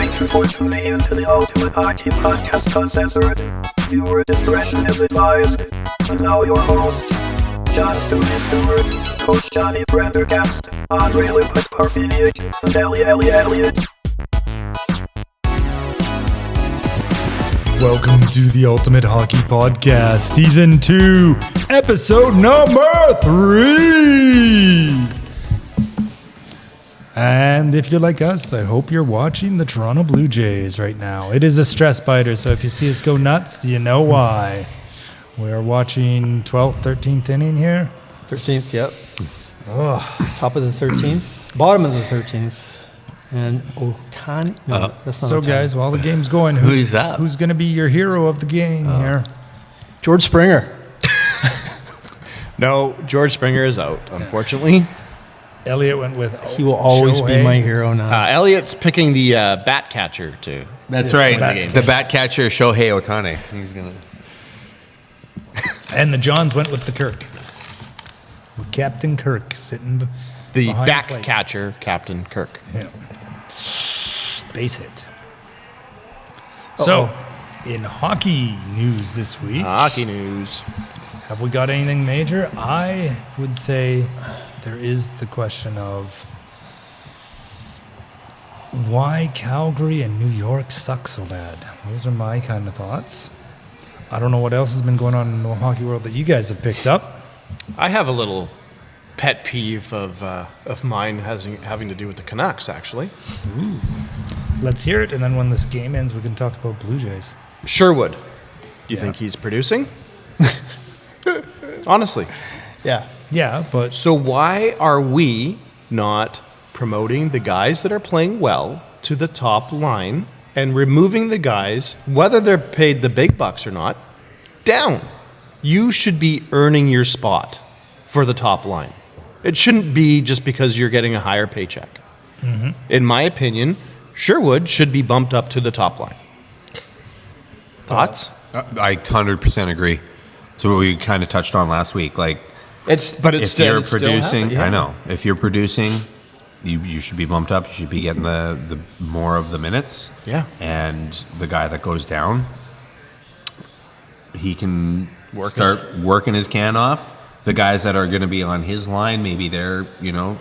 Thank you for tuning in to the Ultimate Hockey Podcast Uncensored. Viewer discretion is advised. And now your hosts, John Stewart, Coach Johnny Prendergast, Andre Liquid Parfeniak, and Elliot. Welcome to the Ultimate Hockey Podcast, Season 2, Episode number 3. And if you're like us, I hope you're watching the Toronto Blue Jays right now. It is a stress biter, so if you see us go nuts, you know why. We're watching 12th, 13th inning here. 13th, yep. Oh. Top of the 13th, bottom of the 13th. And Otani. No, that's not So, Otani. guys, while the game's going, Who's that? Who's going to be your hero of the game here? George Springer. No, George Springer is out, unfortunately. Elliot went with He will always be Shohei. my hero now. Elliot's picking the bat catcher too. That's right. Bat The bat catcher, Shohei Ohtani. He's gonna. And the Johns went with the Kirk. With Captain Kirk sitting The behind back plate. catcher, Captain Kirk. Yeah. Base hit. So, in hockey news this week, Hockey news. have we got anything major? I would say there is the question of why Calgary and New York suck so bad. Those are my kind of thoughts. I don't know what else has been going on in the hockey world that you guys have picked up. I have a little pet peeve of mine having to do with the Canucks, actually. Let's hear it, and then when this game ends, we can talk about Blue Jays. Sherwood. Do you think he's producing? Honestly. Yeah. Yeah, but So why are we not promoting the guys that are playing well to the top line and removing the guys, whether they're paid the big bucks or not, down? You should be earning your spot for the top line. It shouldn't be just because you're getting a higher paycheck. Mm-hmm. In my opinion, Sherwood should be bumped up to the top line. Thoughts? I 100% agree. So what we kind of touched on last week, like It's if you're producing, I know if you're producing, you should be bumped up. You should be getting the more of the minutes. Yeah. And the guy that goes down, he can start working his can off. The guys that are going to be on his line, maybe they're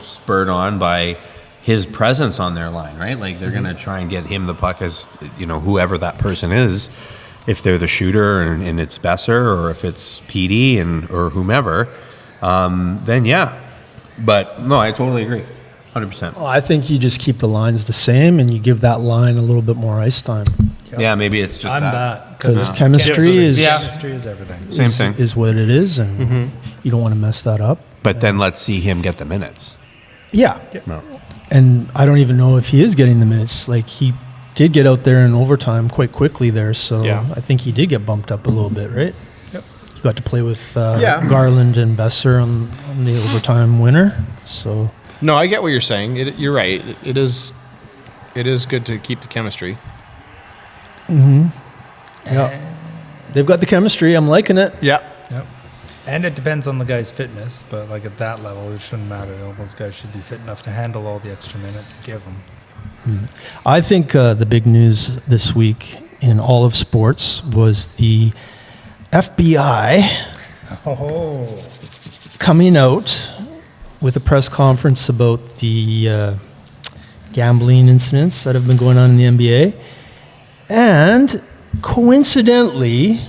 spurred on by his presence on their line, right? Like they're going to try and get him the puck as whoever that person is. If they're the shooter and it's Besser, or if it's PD or whomever, then yeah. But no, I totally agree, 100%. Well, I think you just keep the lines the same and you give that line a little bit more ice time. Yeah, maybe it's just I'm that. that. Because chemistry is Chemistry is everything. Same thing. is what it is, and you don't want to mess that up. But then let's see him get the minutes. Yeah. No. And I don't even know if he is getting the minutes. Like, he did get out there in overtime quite quickly there, so Yeah. I think he did get bumped up a little bit, right? Yep. He got to play with Yeah. Garland and Besser on the overtime winner. So No, I get what you're saying. You're right. It is good to keep the chemistry. yeah, they've got the chemistry. I'm liking it. Yeah. Yep. And it depends on the guy's fitness, but like at that level, it shouldn't matter. All those guys should be fit enough to handle all the extra minutes you give them. I think the big news this week in all of sports was the FBI Oh, coming out with a press conference about the gambling incidents that have been going on in the NBA. And coincidentally,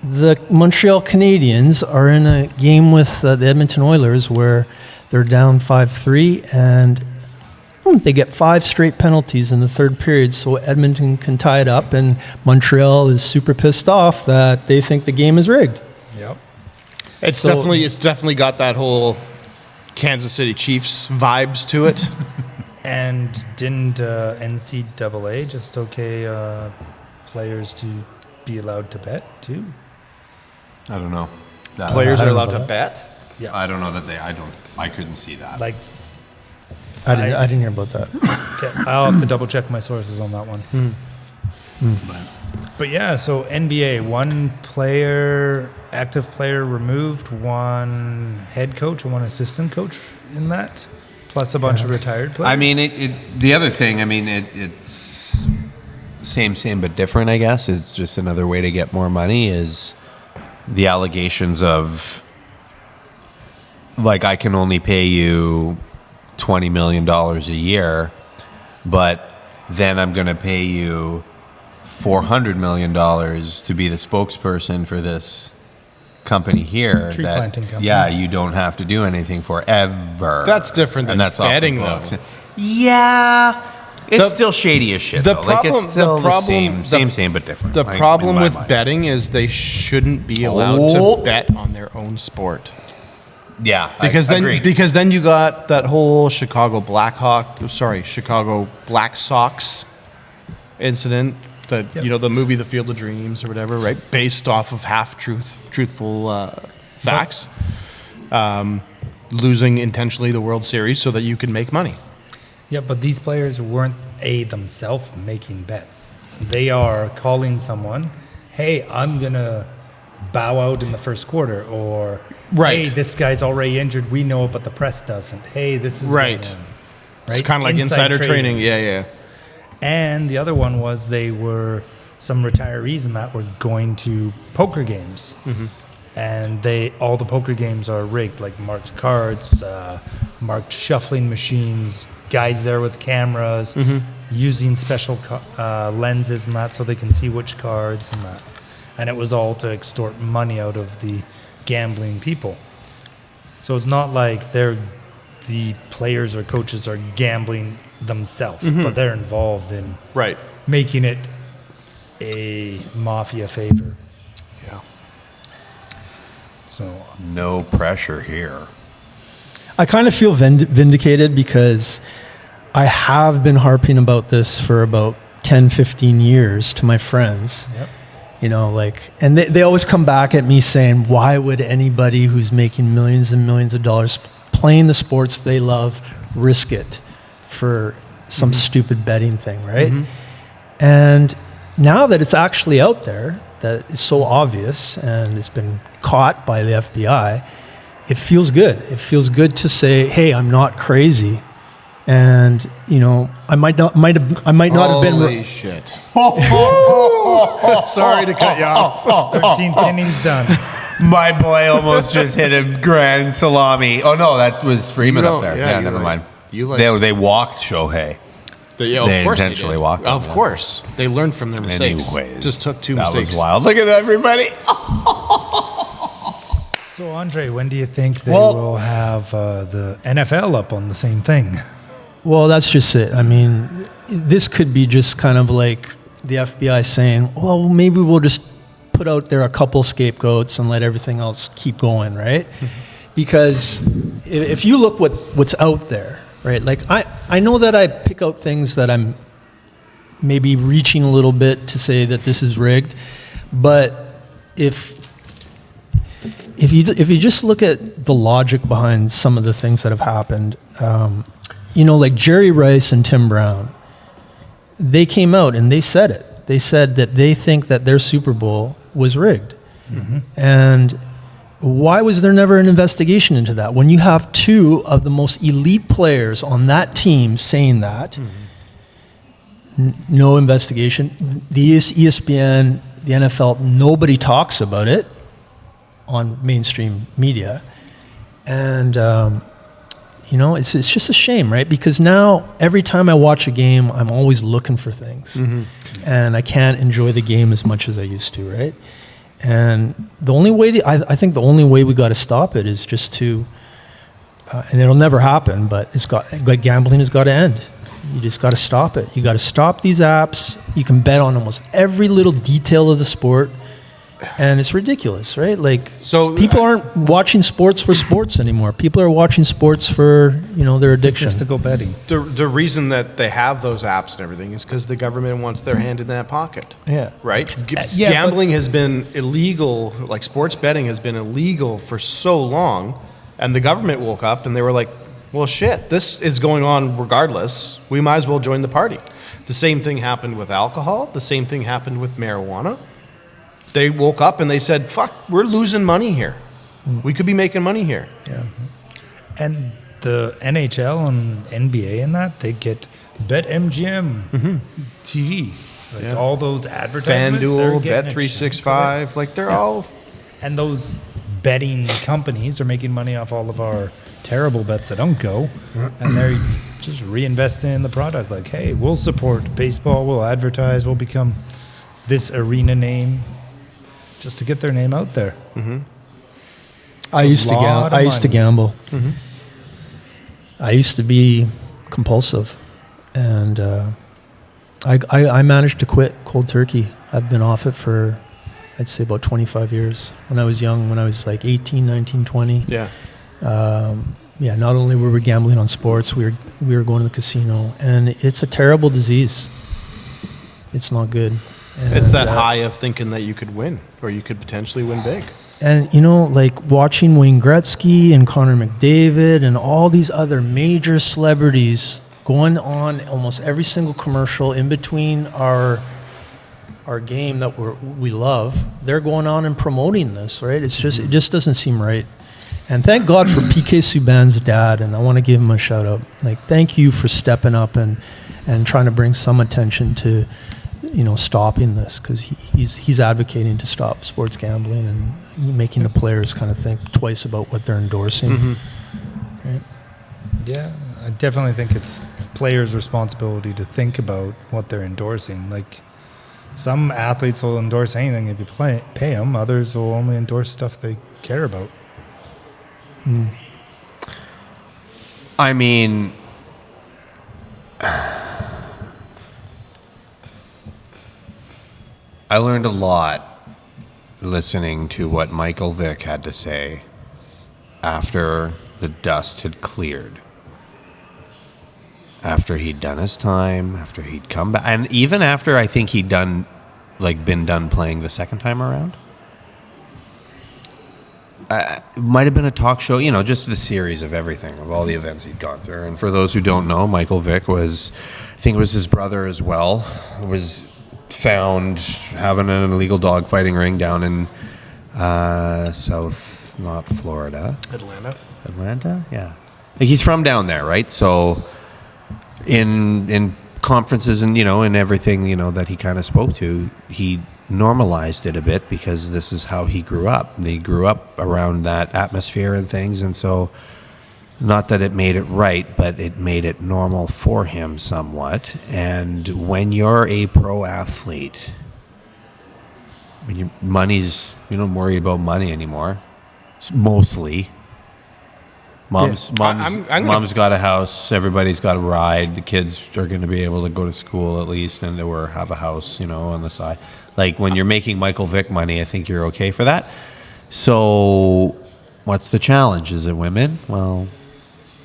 the Montreal Canadiens are in a game with the Edmonton Oilers where they're down 5-3 and they get 5 straight penalties in the third period, so Edmonton can tie it up, and Montreal is super pissed off that they think the game is rigged. yep. It's definitely got that whole Kansas City Chiefs vibes to it. And didn't NCAA just okay players to be allowed to bet too? I don't know. Players I are don't know allowed to about bet. Yeah. I don't know that I couldn't see that. Like, I didn't hear about that. okay, I'll have to double check my sources on that one. But yeah, so NBA, one active player removed, one head coach and one assistant coach in that, plus a bunch of retired players. I mean, the other thing, I mean, it's same but different, I guess. It's just another way to get more money is the allegations of, like, I can only pay you $20 million a year, but then I'm going to pay you $400 million to be the spokesperson for this company here. Tree planting company. Yeah, you don't have to do anything forever. That's different than and that's betting, off the books. though. Yeah, it's still shady as shit. The though. problem, like it's still the problem, the same but different. The like, problem in my with mind. betting is they shouldn't be allowed to bet on their own sport. Yeah, Because agreed. then you got that whole Chicago Black Sox incident that the movie The Field of Dreams or whatever, right? Based off of truthful facts, losing intentionally the World Series so that you can make money. Yeah, but these players weren't themselves making bets. They are calling someone, hey, I'm going to bow out in the first quarter, or hey, this guy's already injured, we know it, but the press doesn't. Hey, this is right. going on. It's kind of like insider training. Yeah. And the other one was they were some retirees and that were going to poker games. Mm-hmm. And all the poker games are rigged, like marked cards, marked shuffling machines, guys there with cameras, using special lenses and that so they can see which cards and that. And it was all to extort money out of the gambling people. So it's not like the players or coaches are gambling themselves, but they're involved in making it a mafia favor. Yeah. So no pressure here. I kind of feel vindicated because I have been harping about this for about 10, 15 years to my friends. Yep. And they always come back at me saying, why would anybody who's making millions and millions of dollars playing the sports they love risk it for some stupid betting thing, right? And now that it's actually out there, that is so obvious and it's been caught by the FBI, it feels good. It feels good to say, hey, I'm not crazy. And I might not have been. Holy shit! Sorry to cut you off. 13th innings done. My boy almost just hit a grand salami. Oh no, that was Freeman up there. Yeah, never mind. They walked Shohei. They intentionally walked him, Of course, they learned from their mistakes. Anyways, just took two that mistakes. was wild. Look at everybody. So Andre, when do you think they will have the NFL up on the same thing? Well, that's just it. I mean, this could be just kind of like the FBI saying, well, maybe we'll just put out there a couple scapegoats and let everything else keep going, right? Because if you look what's out there, right? Like I know that I pick out things that I'm maybe reaching a little bit to say that this is rigged, but if you just look at the logic behind some of the things that have happened, like Jerry Rice and Tim Brown, they came out and they said it. They said that they think that their Super Bowl was rigged. And why was there never an investigation into that? When you have two of the most elite players on that team saying that, no investigation. The ESPN, the NFL, nobody talks about it on mainstream media. And it's just a shame, right? Because now every time I watch a game, I'm always looking for things. And I can't enjoy the game as much as I used to, right? And the only way, I think the only way we got to stop it is just to, and it'll never happen, but gambling has got to end. You just got to stop it. You got to stop these apps. You can bet on almost every little detail of the sport. And it's ridiculous, right? So people aren't watching sports for sports anymore. People are watching sports for, their addiction. Statistical betting. The reason that they have those apps and everything is because the government wants their hand in that pocket. Yeah. Right? Gambling has been illegal, like sports betting has been illegal for so long, and the government woke up and they were like, well, shit, this is going on regardless. We might as well join the party. The same thing happened with alcohol. The same thing happened with marijuana. They woke up and they said, fuck, we're losing money here. We could be making money here. Yeah. And the NHL and NBA and that, they get BetMGM TV. Like all those advertisements. FanDuel, they're getting a Bet365, like they're all. And those betting companies are making money off all of our terrible bets that don't go, and they're just reinvesting in the product. Like, hey, we'll support baseball, we'll advertise, we'll become this arena name, just to get their name out there. Mm-hmm. I used to gamble. Mm-hmm. I used to be compulsive, and I managed to quit cold turkey. I've been off it for, I'd say, about 25 years. When I was young, when I was like 18, 19, 20. Yeah. Not only were we gambling on sports, we were going to the casino, and it's a terrible disease. It's not good. And, It's that high of thinking that you could win, or you could potentially win big. And, like watching Wayne Gretzky and Connor McDavid and all these other major celebrities going on almost every single commercial in between our game that we love, they're going on and promoting this, right? It just doesn't seem right. And thank God for PK Subban's dad, and I want to give him a shout out. Like, thank you for stepping up and trying to bring some attention to, stopping this, because he's advocating to stop sports gambling and making the players kind of think twice about what they're endorsing. Mm-hmm. Right? Yeah, I definitely think it's players' responsibility to think about what they're endorsing. Like, some athletes will endorse anything if you pay them. Others will only endorse stuff they care about. I mean, I learned a lot listening to what Michael Vick had to say after the dust had cleared. After he'd done his time, after he'd come back, and even after I think he'd been done playing the second time around. It might have been a talk show, just the series of everything, of all the events he'd gone through. And for those who don't know, Michael Vick I think it was his brother as well, was found having an illegal dogfighting ring down in not Florida. Atlanta? Yeah. Like, he's from down there, right? So in conferences and, and everything, that he kind of spoke to, he normalized it a bit because this is how he grew up. They grew up around that atmosphere and things, and so not that it made it right, but it made it normal for him somewhat. And when you're a pro athlete, I mean, you don't worry about money anymore. Mostly. Mom's got a house. Everybody's got a ride. The kids are going to be able to go to school at least, or have a house, on the side. Like, when you're making Michael Vick money, I think you're okay for that. So, what's the challenge? Is it women? Well,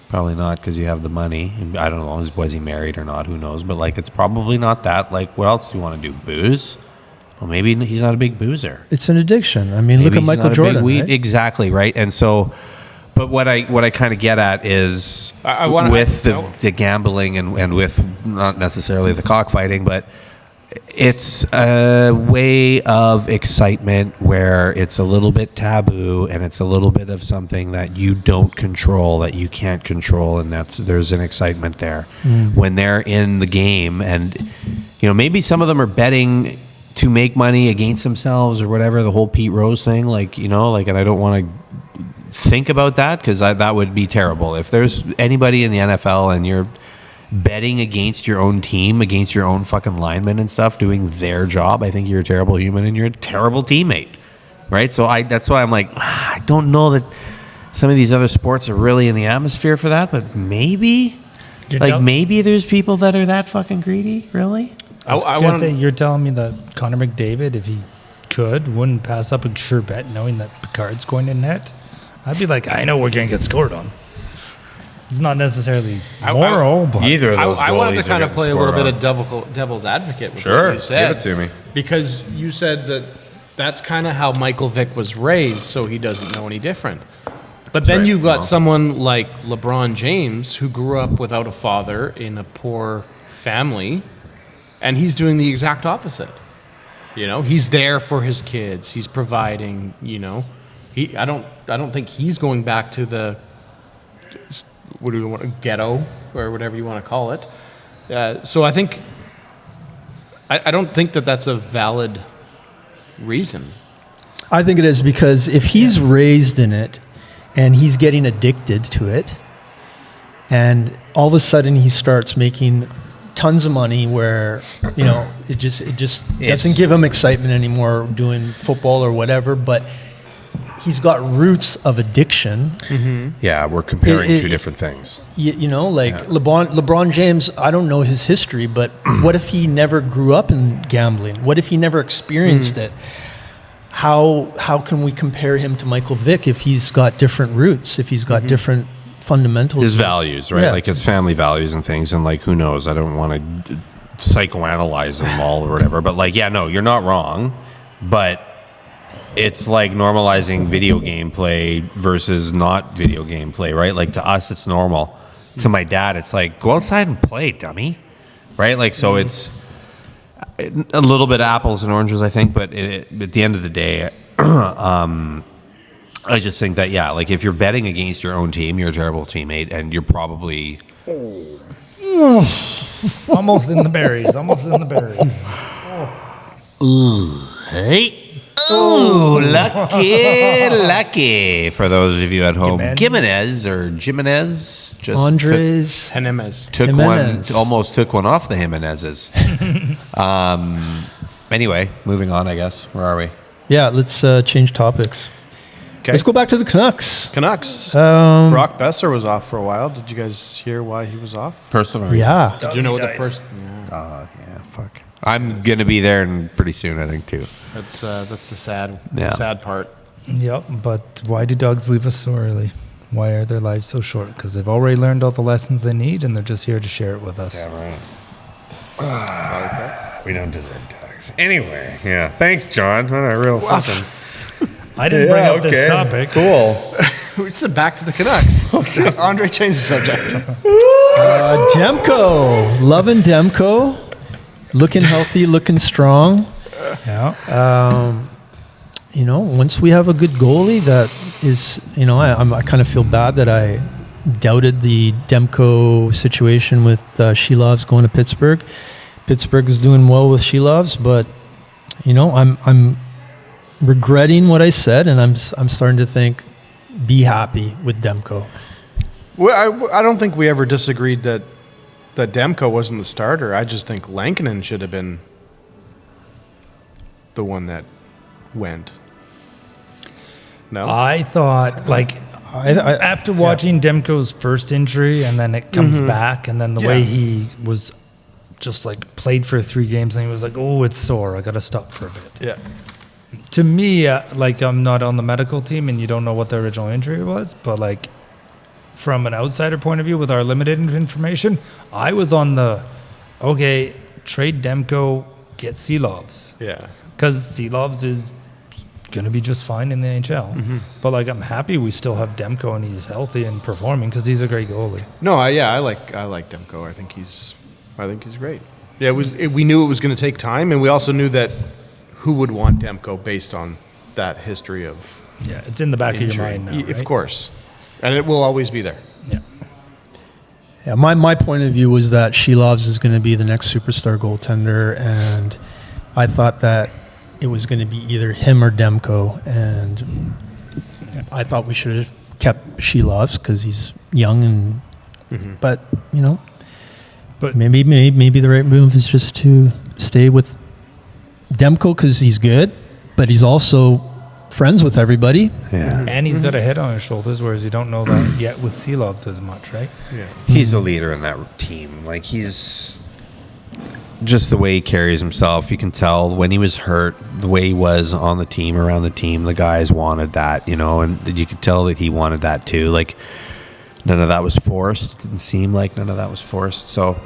probably not, because you have the money. I don't know. Was he married or not? Who knows? But it's probably not that. Like, what else do you want to do? Booze? Well, maybe he's not a big boozer. It's an addiction. I mean, look at Michael Jordan. Right? Exactly, right? And so, but what I kind of get at is the gambling and with not necessarily the cockfighting, but it's a way of excitement where it's a little bit taboo and it's a little bit of something that you don't control, that you can't control, and there's an excitement there when they're in the game. And maybe some of them are betting to make money against themselves or whatever, the whole Pete Rose thing, and I don't want to think about that, because that would be terrible. If there's anybody in the NFL and you're betting against your own team, against your own fucking linemen and stuff, doing their job, I think you're a terrible human and you're a terrible teammate, right? So that's why I'm like, I don't know that some of these other sports are really in the atmosphere for that, but maybe there's people that are that fucking greedy, really. I want to say, you're telling me that Connor McDavid, if he wouldn't pass up a sure bet knowing that Picard's going to net? I'd be like, I know we're going to get scored on. It's not necessarily moral, but either of those I wanted to kind of play a little bit of devil's advocate with sure, what you said. Give it to me. Because you said that's kind of how Michael Vick was raised, so he doesn't know any different. But then you've got someone like LeBron James, who grew up without a father in a poor family, and he's doing the exact opposite. He's there for his kids. He's providing. I don't think he's going back to the ghetto or whatever you want to call it. So I think I don't think that that's a valid reason. I think it is because if he's raised in it and he's getting addicted to it, and all of a sudden he starts making tons of money where, it just doesn't give him excitement anymore doing football or whatever, but he's got roots of addiction. Yeah, we're comparing two different things. LeBron James, I don't know his history, but what if he never grew up in gambling? What if he never experienced it? How can we compare him to Michael Vick if he's got different roots, if he's got different fundamentals? His values, right? Yeah. Like his family values and things, and like who knows? I don't want to psychoanalyze them all or whatever, but like, yeah, no, you're not wrong, but it's like normalizing video game play versus not video game play, right? Like to us, it's normal. To my dad, it's like, go outside and play, dummy, right? Like, so it's a little bit apples and oranges, I think, but at the end of the day, I just think that, yeah, like if you're betting against your own team, you're a terrible teammate, and you're probably Almost in the berries. Hey. Oh, lucky. For those of you at home, Jimenez. Just Andres Jimenez. almost took one off the Jimenez's. Anyway, moving on, I guess. Where are we? Yeah, let's change topics. Okay. Let's go back to the Canucks. Brock Besser was off for a while. Did you guys hear why he was off? Personal reasons. Yeah. Did you know what the first? Yeah, fuck. I'm going to be there pretty soon, I think, too. That's the sad part. Yep, but why do dogs leave us so early? Why are their lives so short? Because they've already learned all the lessons they need, and they're just here to share it with us. Yeah, right. We don't deserve dogs. Anyway, yeah. Thanks, John. What a real fucking... I didn't bring up this topic. Cool. We said back to the Canucks. Andre changed the subject. Demko. Loving Demko. Looking healthy, looking strong. Yeah. Once we have a good goalie that is, I kind of feel bad that I doubted the Demko situation with Silovs going to Pittsburgh. Pittsburgh is doing well with Silovs, but, I'm regretting what I said, and I'm starting to think, be happy with Demko. Well, I don't think we ever disagreed that Demko wasn't the starter. I just think Lankinen should have been the one that went. No? I thought, after watching Demko's first injury, and then it comes back, and then the way he was just, played for 3 games, and he was like, oh, it's sore. I got to stop for a bit. Yeah. To me, I'm not on the medical team, and you don't know what the original injury was, but, from an outsider point of view, with our limited information, I was on trade Demko, get Silovs. Yeah. Because Silovs is going to be just fine in the NHL. But, I'm happy we still have Demko and he's healthy and performing because he's a great goalie. No, I like Demko. I think he's great. Yeah, we knew it was going to take time, and we also knew that who would want Demko based on that history of it's in the back injury. of your mind now, right? Of course. And it will always be there. Yeah, my point of view was that Silovs is going to be the next superstar goaltender, and I thought that it was going to be either him or Demko, and I thought we should have kept Silovs because he's young, and but maybe the right move is just to stay with Demko because he's good, but he's also friends with everybody. Yeah. And he's got a head on his shoulders, whereas you don't know that yet with Silovs as much, right? Yeah. He's the leader in that team. He's just the way he carries himself. You can tell when he was hurt, the way he was on the team, around the team, the guys wanted that, and you could tell that he wanted that too. None of that was forced. It didn't seem like none of that was forced. So,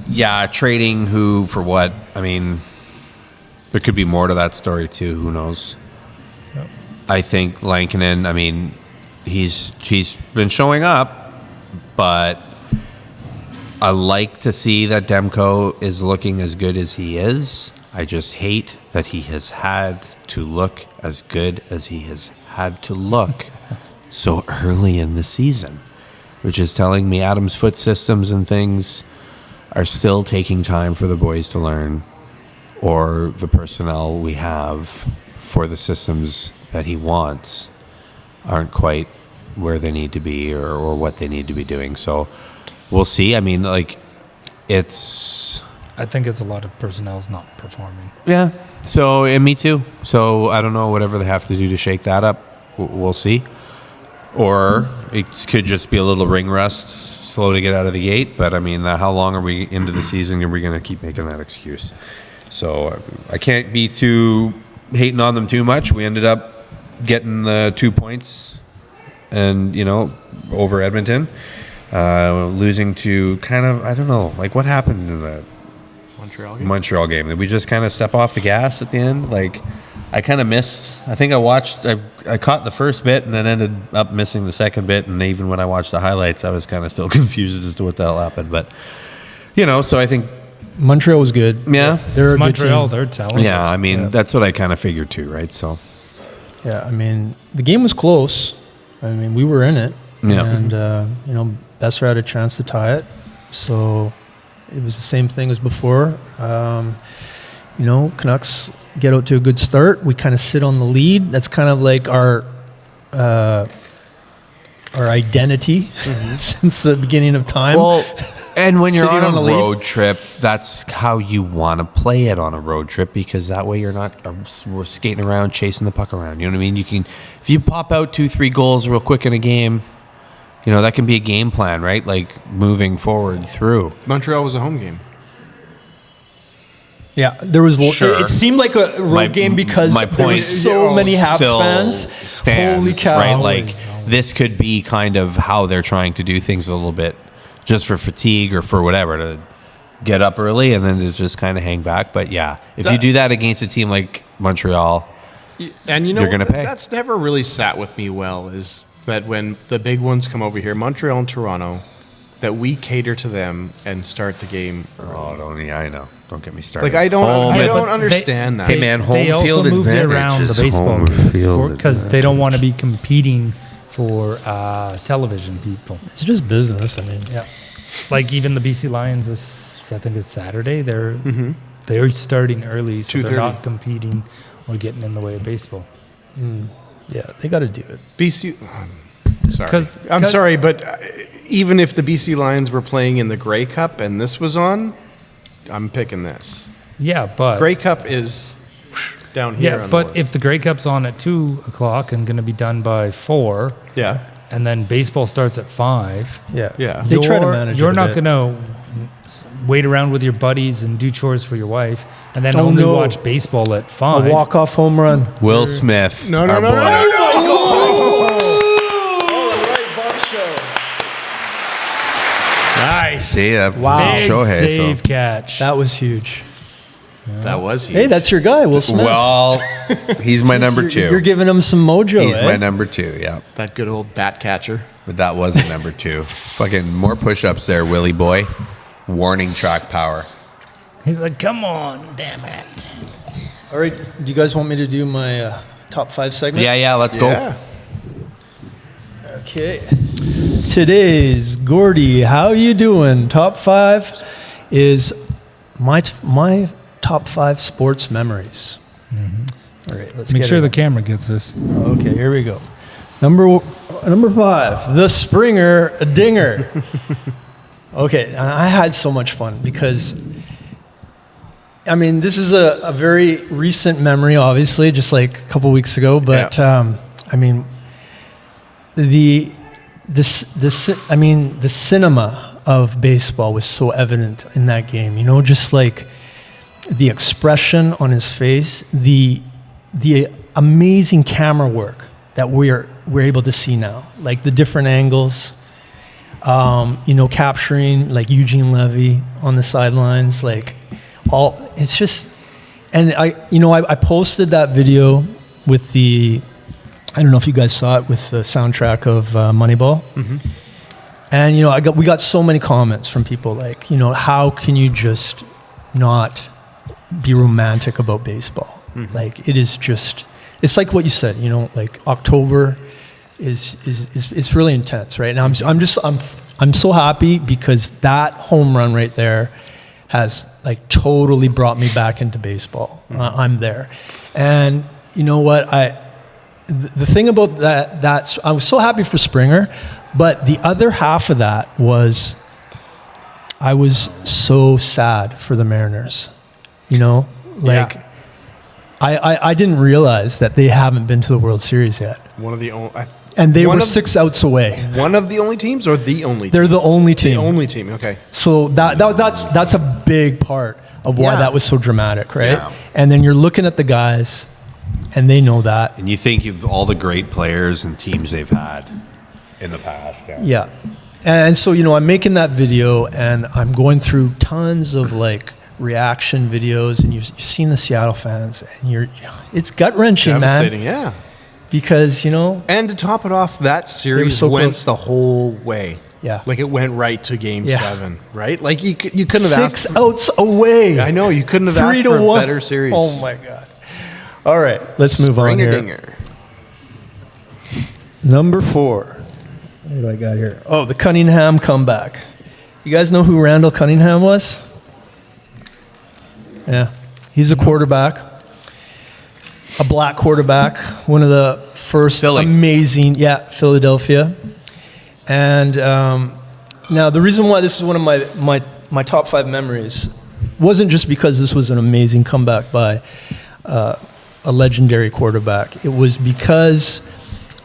yeah, trading who for what? I mean, there could be more to that story too. Who knows? Yep. I think Lankinen, he's been showing up, but I like to see that Demko is looking as good as he is. I just hate that he has had to look as good as he has had to look so early in the season, which is telling me Adam's foot systems and things are still taking time for the boys to learn, or the personnel we have for the systems that he wants aren't quite where they need to be, or what they need to be doing. So we'll see. I mean, like, I think it's a lot of personnel's not performing. yeah. So, and me too. So I don't know, whatever they have to do to shake that up, we'll see. Or it could just be a little ring rust, slow to get out of the gate. But I mean, how long are we into the season? Are we going to keep making that excuse? So I can't be too hating on them too much. We ended up getting the 2 points, and over Edmonton, losing to kind of, I don't know, like, what happened in the Montreal game? Did we just kind of step off the gas at the end? Like, I kind of missed. I think I caught the first bit and then ended up missing the second bit. And even when I watched the highlights, I was kind of still confused as to what the hell happened. But so I think Montreal was good. Yeah, they're a Montreal. good team. They're talented. Yeah, I mean, that's what I kind of figured too, right? So Yeah, I mean, the game was close. I mean, we were in it. Yeah. And Besser had a chance to tie it. So it was the same thing as before. Canucks get out to a good start. We kind of sit on the lead. That's kind of like our identity since the beginning of time. Well, and when you're Sitting on on a the lead. road trip, that's how you want to play it on a road trip, because that way you're not we're skating around chasing the puck around. You know what I mean? You can, if you pop out 2-3 goals real quick in a game, that can be a game plan, right? Like, moving forward through. Montreal was a home game. Yeah, there was. Sure. It seemed like a road game because there was so many Habs still fans. stands, Holy cow! right? Like, this could be kind of how they're trying to do things a little bit, just for fatigue or for whatever, to get up early and then to just kind of hang back. But yeah, if you do that against a team like Montreal, And You're gonna pay. That's never really sat with me well, is that when the big ones come over here, Montreal and Toronto, that we cater to them and start the game early. I know. Don't get me started. Like, I don't But understand that. Hey, man, home they also field moved it advantage around the is baseball home field because they don't want to be competing for television people. It's just business. I mean, Yeah, like even the BC Lions. I think it's Saturday. They're starting early, so they're 2:30. not competing or getting in the way of baseball. yeah, they got to do it. BC. Sorry. 'Cause- I'm 'cause- sorry, but even if the BC Lions were playing in the Grey Cup and this was on, I'm picking this. Yeah, but Grey Cup is down here. yeah, on but the if the Grey Cup's on at 2:00 and going to be done by 4, yeah, and then baseball starts at 5. Yeah, Yeah. They try to manage. You're it a not bit. going to wait around with your buddies and do chores for your wife, and then Oh, only no. watch baseball at A 5. walk-off home run. Will Smith. No, our boy. Nice. See, Wow. Big Shohei, save catch. That was huge. that was huge. Hey, that's your guy, Will Smith. Well, he's my number You're- 2. You're giving him some mojo. He's eh? my number 2, yeah. that good old bat catcher. But that wasn't number 2. Fucking more push-ups there, Willie boy. Warning track power. He's like, come on, damn it. All right, do you guys want me to do my top 5 segment? Yeah, let's go. Yeah. Okay. Today's Gordy, how you doing? Top 5 is my top 5 sports memories. All right, let's Make get sure it. the camera gets this. Okay, here we go. Number 5, the Springer Dinger. Okay, and I had so much fun because, I mean, this is a very recent memory, obviously, just like a couple weeks ago. But I mean, the cinema of baseball was so evident in that game. You know, just like the expression on his face, the amazing camera work that we're able to see now, like the different angles. Capturing like Eugene Levy on the sidelines, like it's just, and I posted that video with I don't know if you guys saw it, with the soundtrack of Moneyball. And, we got so many comments from people like, how can you just not be romantic about baseball? Like, it is just, it's like what you said, like October is really intense, right? Now I'm so happy because that home run right there has like totally brought me back into baseball. I'm there. And you know what? The thing about that's I was so happy for Springer, but the other half of that was I was so sad for the Mariners. You know, like I didn't realize that they haven't been to the World Series yet. One of the only, And they were 6 outs away. one of the only teams, or the only? They're the only team. The only team. Okay. So that's a big part of why Yeah. that was so dramatic, right? Yeah. And then you're looking at the guys, and they know that. And you think of all the great players and teams they've had in the past. Yeah. And so, I'm making that video, and I'm going through tons of like reaction videos, and you've seen the Seattle fans, and it's gut wrenching, man. Devastating. Yeah. Because And to top it off, that series so went close. the whole way. Yeah. Like it went right to Game Yeah. 7, right? Like you couldn't have asked. 6 outs away. I know, you couldn't have 3 asked to for a 1. better series. Oh my god! All right, let's move on Springer here. dinger. Number 4. What do I got here? Oh, the Cunningham comeback. You guys know who Randall Cunningham was? Yeah, he's a quarterback, a black quarterback, one of the first amazing, Philadelphia. And now the reason why this is one of my top 5 memories wasn't just because this was an amazing comeback by a legendary quarterback. It was because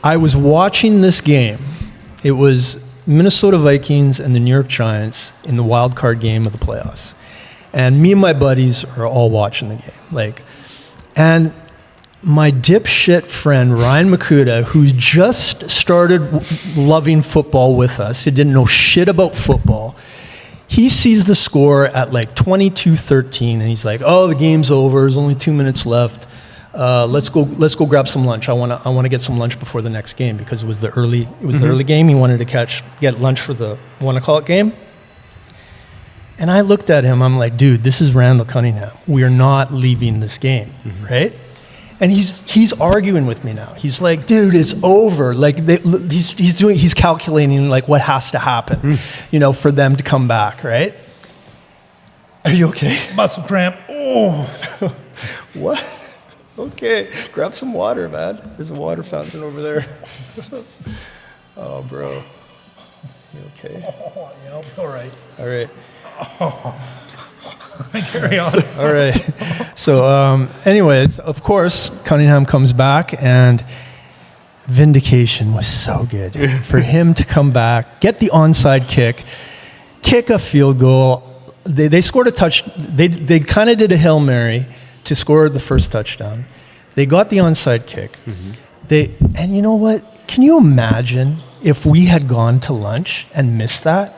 I was watching this game. It was Minnesota Vikings and the New York Giants in the wild card game of the playoffs. And me and my buddies are all watching the game. And my dipshit friend, Ryan Makuta, who just started loving football with us, he didn't know shit about football, he sees the score at 22-13, and he's like, oh, the game's over, there's only 2 minutes left. Let's go grab some lunch. I want to get some lunch before the next game, because it was the early game. He wanted to get lunch for the 1 o'clock game. And I looked at him. I'm like, dude, this is Randall Cunningham. We are not leaving this game, right? And he's arguing with me now. He's like, dude, it's over. He's calculating what has to happen, for them to come back, right? Are you okay? Muscle cramp. Oh. What? Okay, grab some water, man. There's a water fountain over there. Oh, bro. You okay? Oh, yeah, all right. All right. Carry on. All right. So, anyways, of course, Cunningham comes back, and vindication was so good. For him to come back, get the onside kick a field goal. They scored a touch. They kind of did a Hail Mary to score the first touchdown. They got the onside kick. And you know what? Can you imagine if we had gone to lunch and missed that?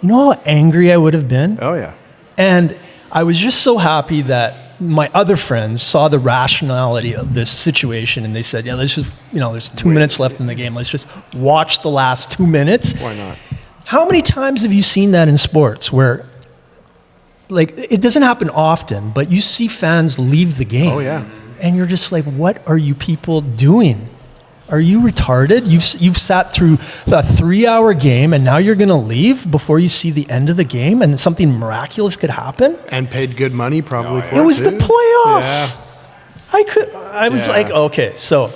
You know how angry I would have been? Oh, yeah. And I was just so happy that my other friends saw the rationality of this situation, and they said, yeah, let's just, there's 2 minutes left in the game. Let's just watch the last 2 minutes. Why not? How many times have you seen that in sports where, it doesn't happen often, but you see fans leave the game. Oh, yeah. And you're just like, what are you people doing? Are you retarded? You've sat through a 3-hour game, and now you're going to leave before you see the end of the game, and something miraculous could happen? And paid good money probably for It was the too. playoffs. I was like, okay, so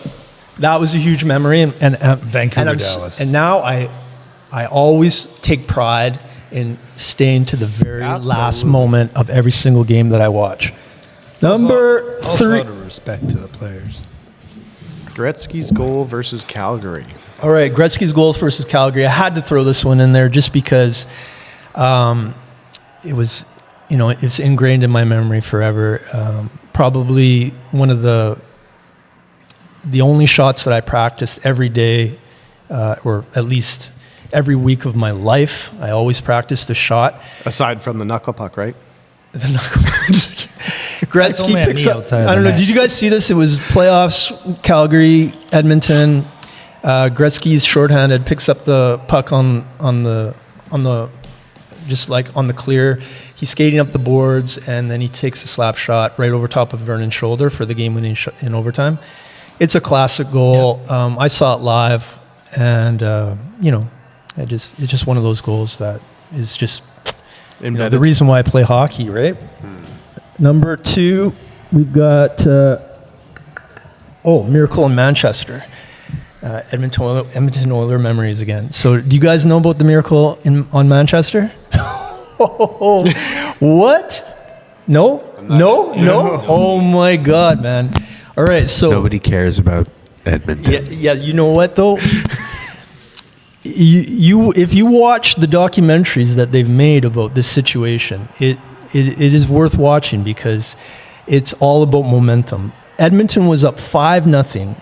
that was a huge memory, and Vancouver, and Dallas. And now I always take pride in staying to the very last moment of every single game that I watch. Number Also 3. out of respect to the players. Gretzky's goal versus Calgary. All right, Gretzky's goals versus Calgary. I had to throw this one in there just because it was, it's ingrained in my memory forever. Probably one of the only shots that I practiced every day, or at least every week of my life. I always practiced a shot. Aside from the knuckle puck, right? The knuckle. Gretzky only at picks me up. outside of I don't the know. net. Did you guys see this? It was playoffs, Calgary, Edmonton. Gretzky's shorthanded, picks up the puck on the clear. He's skating up the boards, and then he takes a slap shot right over top of Vernon's shoulder for the game-winning in overtime. It's a classic goal. Yeah. I saw it live, and it's just one of those goals that is just Embedded. the reason why I play hockey, right? Number 2, we've got Miracle in Manchester. Edmonton Oilers memories again. So, do you guys know about the Miracle on Manchester? What? No? Oh my God, man! All right, so Nobody cares about Edmonton. yeah. You know what though? If you watch the documentaries that they've made about this situation, it is worth watching because it's all about momentum. Edmonton was up 5-0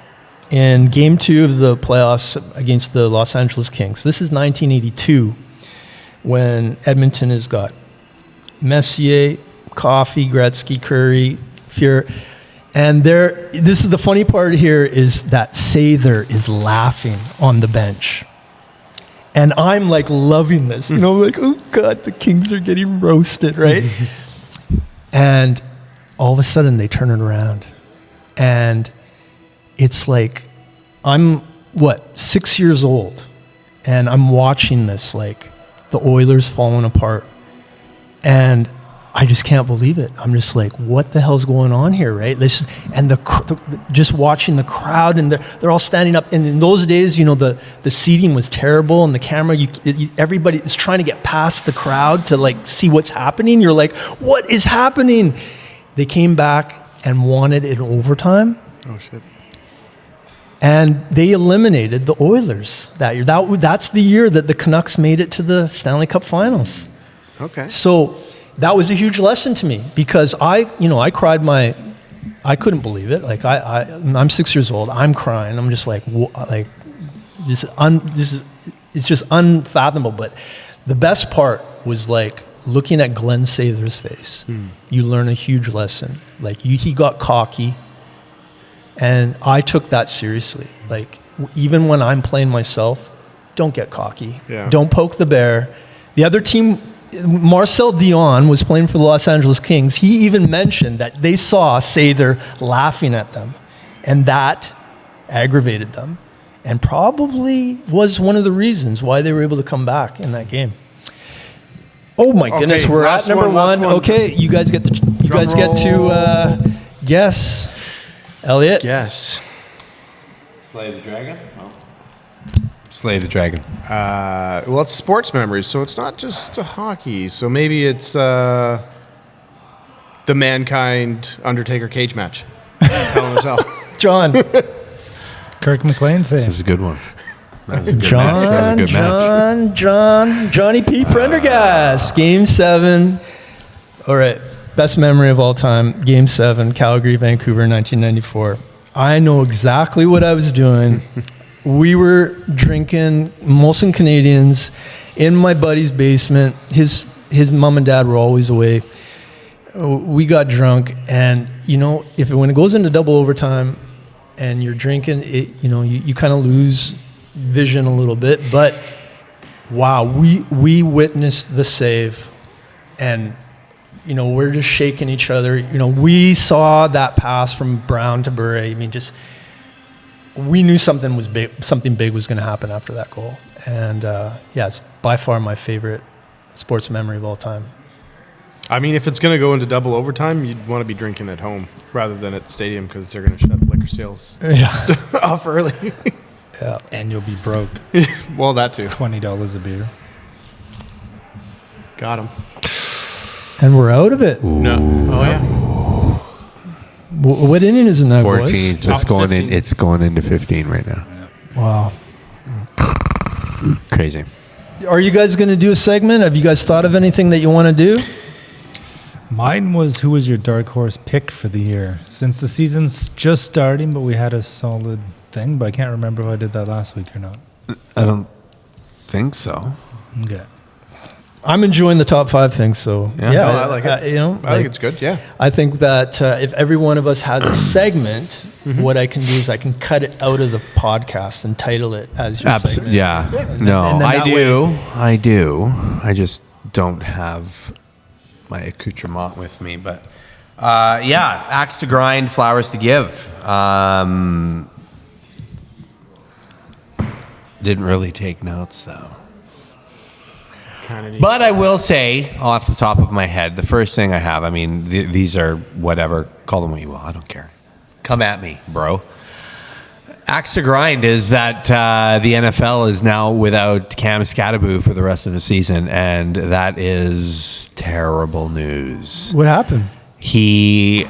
in Game 2 of the playoffs against the Los Angeles Kings. This is 1982, when Edmonton has got Messier, Coffey, Gretzky, Curry, Fuhr, and this is the funny part here is that Sather is laughing on the bench. And I'm like loving this, like, oh God, the Kings are getting roasted, right? And all of a sudden they turn it around. And it's like, I'm 6 years old, and I'm watching this, like the Oilers falling apart. And I just can't believe it. I'm just like, what the hell's going on here, right? Just watching the crowd, and they're all standing up. And in those days, the seating was terrible, and the camera, everybody is trying to get past the crowd to like see what's happening. You're like, what is happening? They came back and won it in overtime. Oh shit! And they eliminated the Oilers that year. That's the year that the Canucks made it to the Stanley Cup Finals. Okay. So that was a huge lesson to me because I cried I couldn't believe it. Like I'm 6 years old. I'm crying. I'm just like it's just unfathomable. But the best part was like looking at Glenn Sather's face. You learn a huge lesson. Like he got cocky, and I took that seriously. Like even when I'm playing myself, don't get cocky. Yeah. Don't poke the bear. The other team, Marcel Dion was playing for the Los Angeles Kings. He even mentioned that they saw Sather laughing at them, and that aggravated them, and probably was one of the reasons why they were able to come back in that game. Oh my goodness, we're at number one. Okay, you guys get to guess. Elliot? Yes. Slay the Dragon? No. Slay the Dragon. Well, it's sports memories, so it's not just hockey. So maybe it's the Mankind Undertaker cage match. Hell in a Cell. John. Kirk McLean It saying. was a good one. That was a good match. That was a good match. Johnny P. Prendergast. Game 7. All right. Best memory of all time. Game 7, Calgary, Vancouver, 1994. I know exactly what I was doing. We were drinking Molson Canadians in my buddy's basement. His mom and dad were always away. We got drunk, and when it goes into double overtime and you're drinking, you kind of lose vision a little bit. But wow, we witnessed the save, and we're just shaking each other. We saw that pass from Brown to Bure. I mean, we knew something big was going to happen after that goal. And it's by far my favorite sports memory of all time. I mean, if it's going to go into double overtime, you'd want to be drinking at home rather than at the stadium because they're going to shut liquor sales off early. Yeah. And you'll be broke. Well, that too. $20 a beer. Got him. And we're out of it. No. Oh, yeah. What inning is it now, 14. boys? It's going in. It's going into 15 right now. Wow. Crazy. Are you guys going to do a segment? Have you guys thought of anything that you want to do? Mine was, who was your dark horse pick for the year? Since the season's just starting, but we had a solid thing, but I can't remember if I did that last week or not. I don't think so. Okay. I'm enjoying the top 5 things, so No, I like it. I think it's good, yeah. I think that if every one of us has a segment, what I can do is I can cut it out of the podcast and title it as your segment. Yeah. No, and then I that do. way- I do. I just don't have my accoutrement with me. But axe to grind, flowers to give. Didn't really take notes though. kind of. But I will say, off the top of my head, the first thing I have, I mean, these are whatever, call them what you will, I don't care. Come at me, bro. Axe to grind is that the NFL is now without Cam Scattaboo for the rest of the season, and that is terrible news. What happened? He's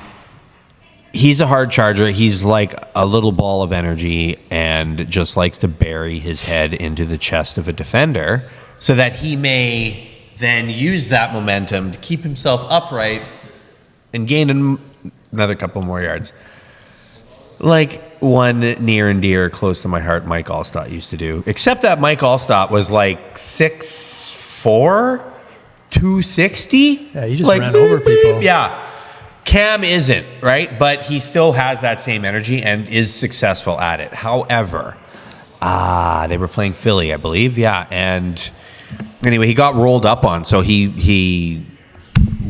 a hard charger. He's like a little ball of energy and just likes to bury his head into the chest of a defender so that he may then use that momentum to keep himself upright and gain another couple more yards. Like one near and dear, close to my heart, Mike Allstott used to do. Except that Mike Allstott was like 6'4", 260. Yeah, you just like, ran over people. Yeah. Cam isn't, right? But he still has that same energy and is successful at it. However, they were playing Philly, I believe. Yeah. And anyway, he got rolled up on. So he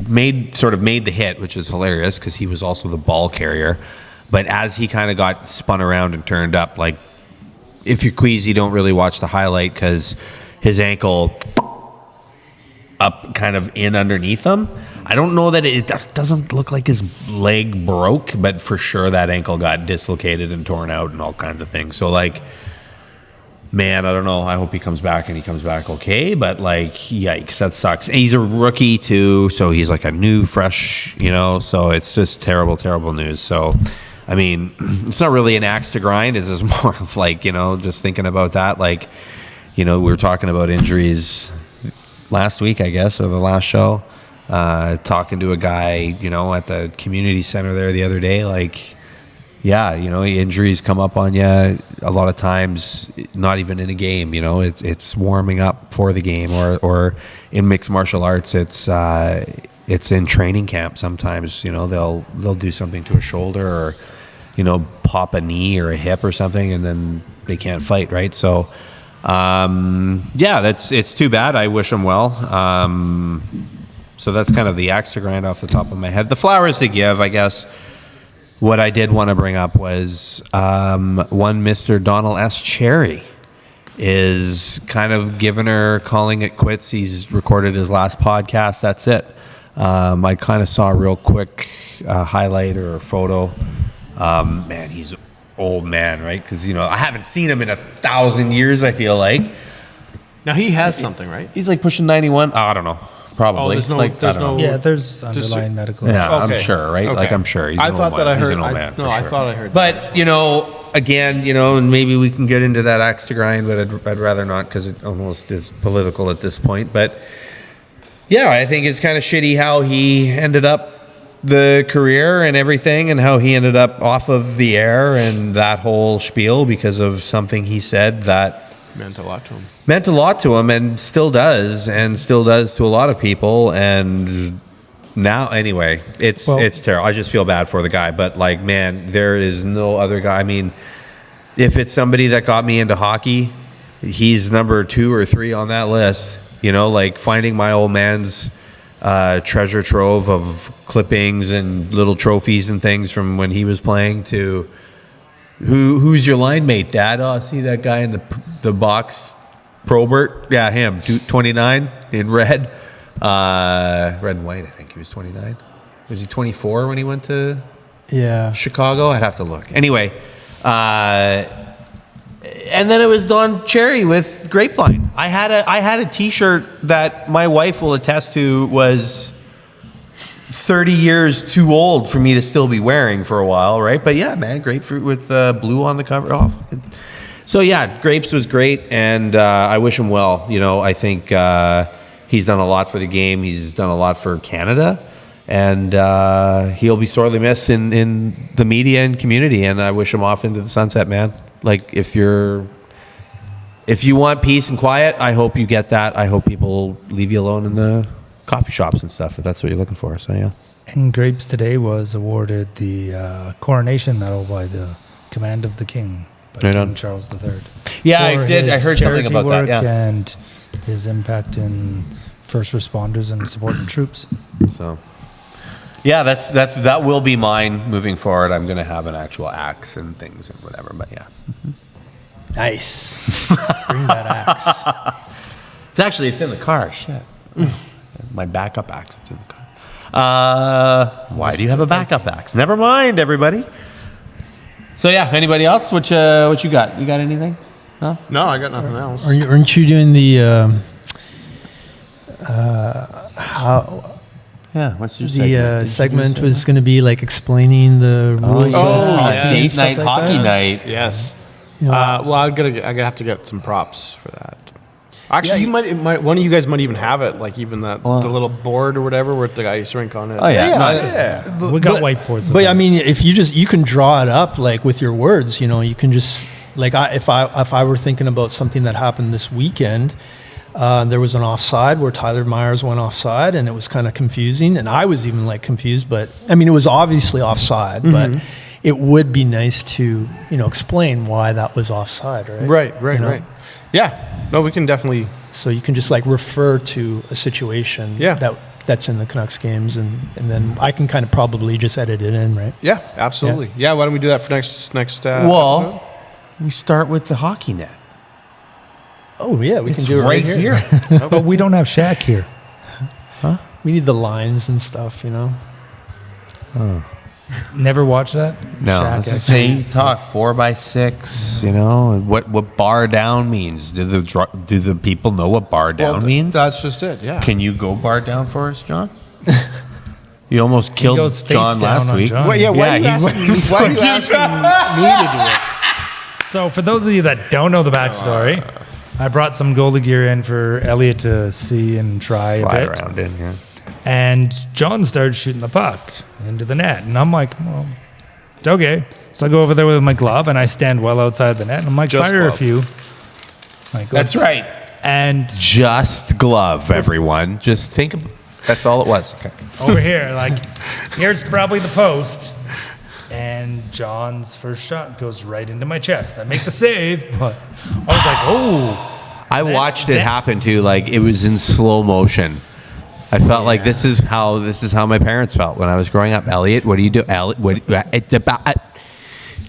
made the hit, which is hilarious because he was also the ball carrier. But as he kind of got spun around and turned up, like if you're queasy, don't really watch the highlight because his ankle up kind of in underneath him. I don't know that it doesn't look like his leg broke, but for sure that ankle got dislocated and torn out and all kinds of things. So like, man, I don't know. I hope he comes back and he comes back okay. But like, yikes, that sucks. And he's a rookie too, so he's like a new, fresh, So it's just terrible, terrible news. So, I mean, it's not really an axe to grind. It's just more of like, just thinking about that. Like, we were talking about injuries last week, I guess, or the last show. Talking to a guy, at the community center there the other day, like, yeah, injuries come up on you a lot of times, not even in a game, it's warming up for the game or in mixed martial arts, it's in training camp sometimes, they'll do something to a shoulder or, pop a knee or a hip or something and then they can't fight, right? So, it's too bad. I wish him well. So that's kind of the axe to grind off the top of my head. The flowers to give, I guess. What I did want to bring up was one Mr. Donald S. Cherry is kind of calling it quits. He's recorded his last podcast. That's it. I kind of saw a real quick highlight or a photo. Man, he's an old man, right? Because, I haven't seen him in 1,000 years, I feel like. Now he has something, right? He's like pushing 91. I don't know. Probably. There's no. I don't know. Yeah, there's underlying medical. Yeah, Okay. I'm sure, right? Okay. Like, I'm sure. He's I an thought old that man. I He's heard. an old man, for I sure. thought I heard. But, again, and maybe we can get into that axe to grind, but I'd rather not because it almost is political at this point. But, yeah, I think it's kind of shitty how he ended up the career and everything and how he ended up off of the air and that whole spiel because of something he said that meant a lot to him. Meant a lot to him and still does to a lot of people. And now, anyway, it's terrible. I just feel bad for the guy. But, like, man, there is no other guy. I mean, if it's somebody that got me into hockey, he's number 2 or 3 on that list. Like finding my old man's treasure trove of clippings and little trophies and things from when he was playing to who's your line mate, Dad? Oh, I see that guy in the box, Probert. Yeah, him, 29 in red. Red and white, I think he was 29. Was he 24 when he went to Chicago? I'd have to look. Anyway, and then it was Don Cherry with Grapevine. I had a T-shirt that my wife will attest to was 30 years too old for me to still be wearing for a while, right? But yeah, man, grapefruit with blue on the cover. Oh, so yeah, Grapes was great, and I wish him well. I think he's done a lot for the game. He's done a lot for Canada, and he'll be sorely missed in the media and community. And I wish him off into the sunset, man. Like if you want peace and quiet, I hope you get that. I hope people leave you alone in the coffee shops and stuff if that's what you're looking for. So yeah. And Grapes today was awarded the Coronation Medal by the Command of the King by King Charles III. Yeah, I did. I heard something about that. Yeah. And his impact in first responders and supporting troops. So. Yeah, that will be mine moving forward. I'm going to have an actual axe and things and whatever, but yeah. Nice. Bring that axe. It's in the car. Shit. My backup axe. It's in the car. Why do you have a backup axe? Never mind, everybody. So yeah, anybody else? What you got? You got anything? No. No, I got nothing else. Aren't you doing the how Yeah. What's your the segment was going to be like explaining the rules? of hockey and date stuff night, like hockey that? night. Yes. You know, Well, I'm gonna have to get some props for that. Actually, Yeah, you might. One of you guys might even have it, like even the little board or whatever with the ice rink on it. Oh yeah. Yeah. We got whiteboards. But I mean, if you can draw it up like with your words, you know, you can just like if I were thinking about something that happened this weekend, there was an offside where Tyler Myers went offside, and it was kind of confusing, and I was even like confused. But I mean, it was obviously offside, but it would be nice to explain why that was offside, right? Right. You know? Right. Yeah. No, we can definitely. So you can just like refer to a situation that's in the Canucks games, and then I can kind of probably just edit it in, right? Yeah, absolutely. Yeah. Why don't we do that for next? Well, episode? we start with the hockey net. Oh yeah, we can It's do it right here. But we don't have Shaq here. We need the lines and stuff, Never watched that? No, Shaq it's the actually. same talk. 4x6. What bar down means. Do the people know what bar down means? That's just it. Yeah. Can you go bar down for us, John? You almost He killed goes face John down last on week. John. Why are you Yeah, asking me? Why are you asking me to do this? So for those of you that don't know the backstory, I brought some goalie gear in for Elliot to see and try Fly a bit. around in here. And John started shooting the puck into the net. And I'm like, well, it's okay. So I go over there with my glove and I stand well outside the net. And I'm like, Just fire glove. a few. Like, That's let's- right. And Just glove, everyone. Just think of that's all it was. Okay. over here, like, here's probably the post. And John's first shot goes right into my chest. I make the save, but I was like, oh. I watched it happen too. Like it was in slow motion. I felt like this is how my parents felt when I was growing up. Elliot, what do you do? Elliot, it's about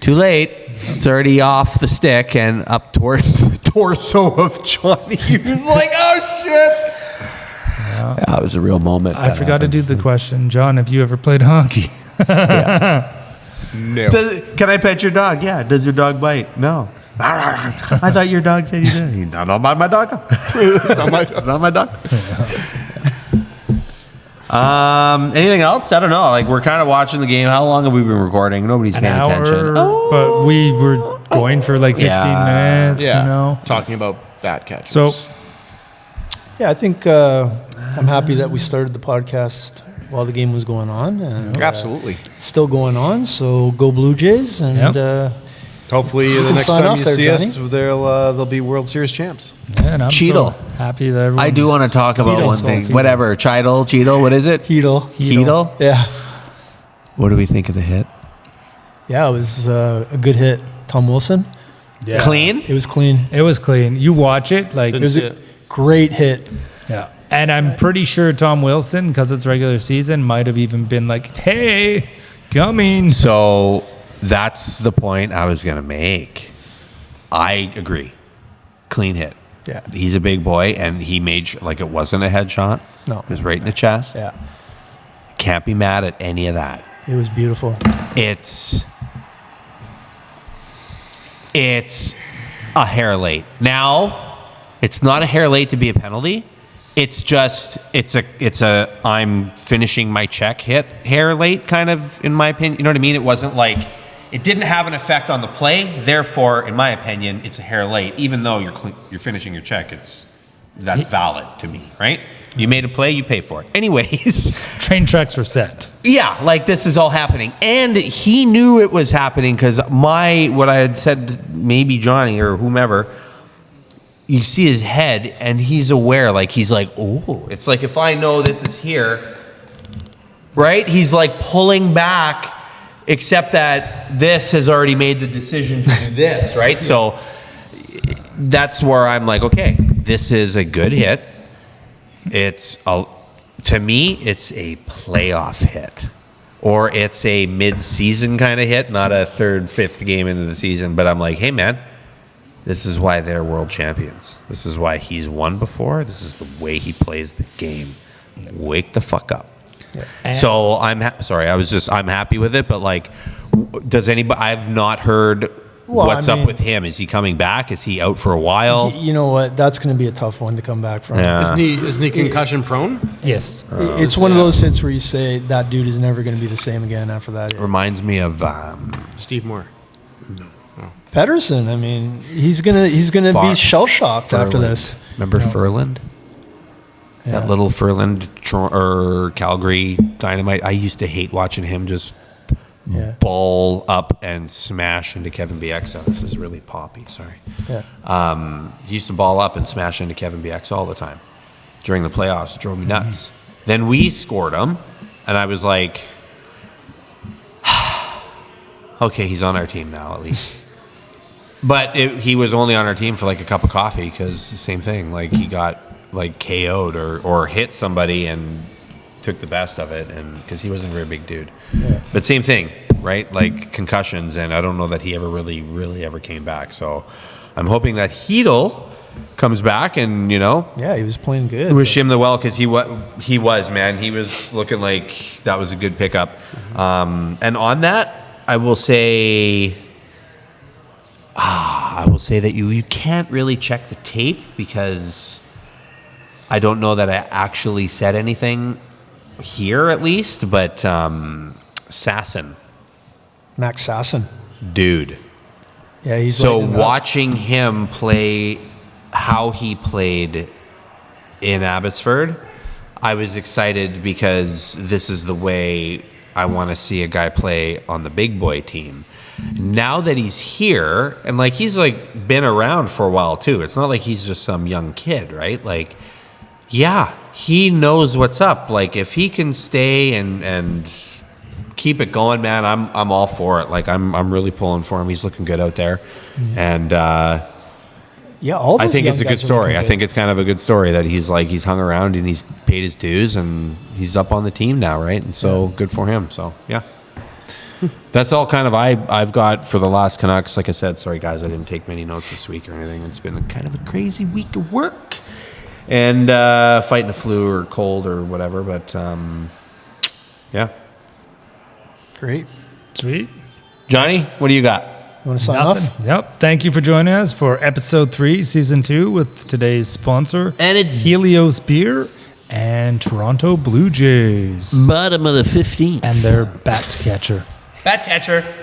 too late. It's already off the stick and up towards the torso of Johnny. He was like, "Oh shit!" Yeah, it was a real moment. I forgot to do the question. John, have you ever played hockey? No. Can I pet your dog? Yeah. Does your dog bite? No. I thought your dog said you did. Not my dog. It's not my dog. Anything else? I don't know. Like we're kind of watching the game. How long have we been recording? Nobody's An paying hour, attention. but we were going for like 15 minutes, Yeah. Talking about bat catches. So Yeah, I think I'm happy that we started the podcast while the game was going on. And, absolutely. it's still going on, so go Blue Jays. And Yep. Hopefully, the Sign next off time you there, see us, Johnny. they'll be World Series champs. yeah, and I'm Cheadle. so happy that everyone. I do want to talk about Cheadle. one thing. Whatever. Cheadle. What is it? Heedle. Cheadle. Yeah. What do we think of the hit? Yeah, it was a good hit. Tom Wilson. Yeah. Clean? It was clean. It was clean. You watch it, like It was a great hit. yeah. And I'm pretty sure Tom Wilson, because it's regular season, might have even been like, "Hey, coming." So that's the point I was going to make. I agree. Clean hit. Yeah. He's a big boy, and he made like it wasn't a headshot. No. It was right in the chest. Yeah. Can't be mad at any of that. It was beautiful. It's a hair late. Now, it's not a hair late to be a penalty. It's just it's a I'm finishing my check hit hair late kind of, in my opinion. You know what I mean? It wasn't like it didn't have an effect on the play. Therefore, in my opinion, it's a hair late. Even though you're finishing your check, that's valid to me, right? You made a play, you pay for it. Anyways, Train tracks were set. yeah, like this is all happening. And he knew it was happening because what I had said, maybe Johnny or whomever, you see his head and he's aware, like he's like, oh, it's like if I know this is here, right? He's like pulling back, except that this has already made the decision to do this, right? So that's where I'm like, okay, this is a good hit. To me, it's a playoff hit, or it's a mid-season kind of hit, not a third, fifth game into the season. But I'm like, hey man, This is why they're world champions. This is why he's won before. This is the way he plays the game. Wake the fuck up. And- So I'm happy with it, but like, does anybody? I've not heard what's up with him. Is he coming back? Is he out for a while? You know what? That's going to be a tough one to come back from. Yeah. Isn't he concussion prone? Yes. It's one of those hits where you say that dude is never going to be the same again after that. hit. Reminds me of Steve Moore. Pedersen. I mean, he's gonna be shell shocked after this. Remember Furland? Yeah. That little Furland or Calgary Dynamite. I used to hate watching him just Yeah. ball up and smash into Kevin Bieksa. This is really poppy. Sorry. Yeah. He used to ball up and smash into Kevin Bieksa all the time during the playoffs. It drove me nuts. Then we scored him, and I was like, okay, he's on our team now at least. But he was only on our team for like a cup of coffee because the same thing. Like he got like KO'd or hit somebody and took the best of it, and because he wasn't a very big dude. Yeah. But same thing, right? Like concussions, and I don't know that he ever really ever came back. So I'm hoping that Hedl comes back, and Yeah, he was playing good. wish him the well, because he was, man. He was looking like that was a good pickup. And on that, I will say that you can't really check the tape because I don't know that I actually said anything here, at least. But Sasson, Max Sasson. dude. Yeah, he's So lighting it up. watching him play how he played in Abbotsford, I was excited because this is the way I want to see a guy play on the big boy team. Now that he's here, and like he's like been around for a while too. It's not like he's just some young kid, right? Like, yeah, he knows what's up. Like if he can stay and keep it going, man, I'm all for it. Like I'm really pulling for him. He's looking good out there, and Yeah, all those I think young it's a good guys are story. looking I good. think it's kind of a good story that he's hung around and he's paid his dues and he's up on the team now, right? And so good for him. So yeah, that's all kind of I've got for the last Canucks. Like I said, sorry guys, I didn't take many notes this week or anything. It's been kind of a crazy week of work and fighting the flu or cold or whatever. But yeah, Great. Sweet. Johnny, what do you got? You want to sign Nothing. off? Yep. Thank you for joining us for episode 3, season 2, with today's sponsor, And it's Helios Beer and Toronto Blue Jays bottom of the 15th. and their bat catcher. Bat catcher.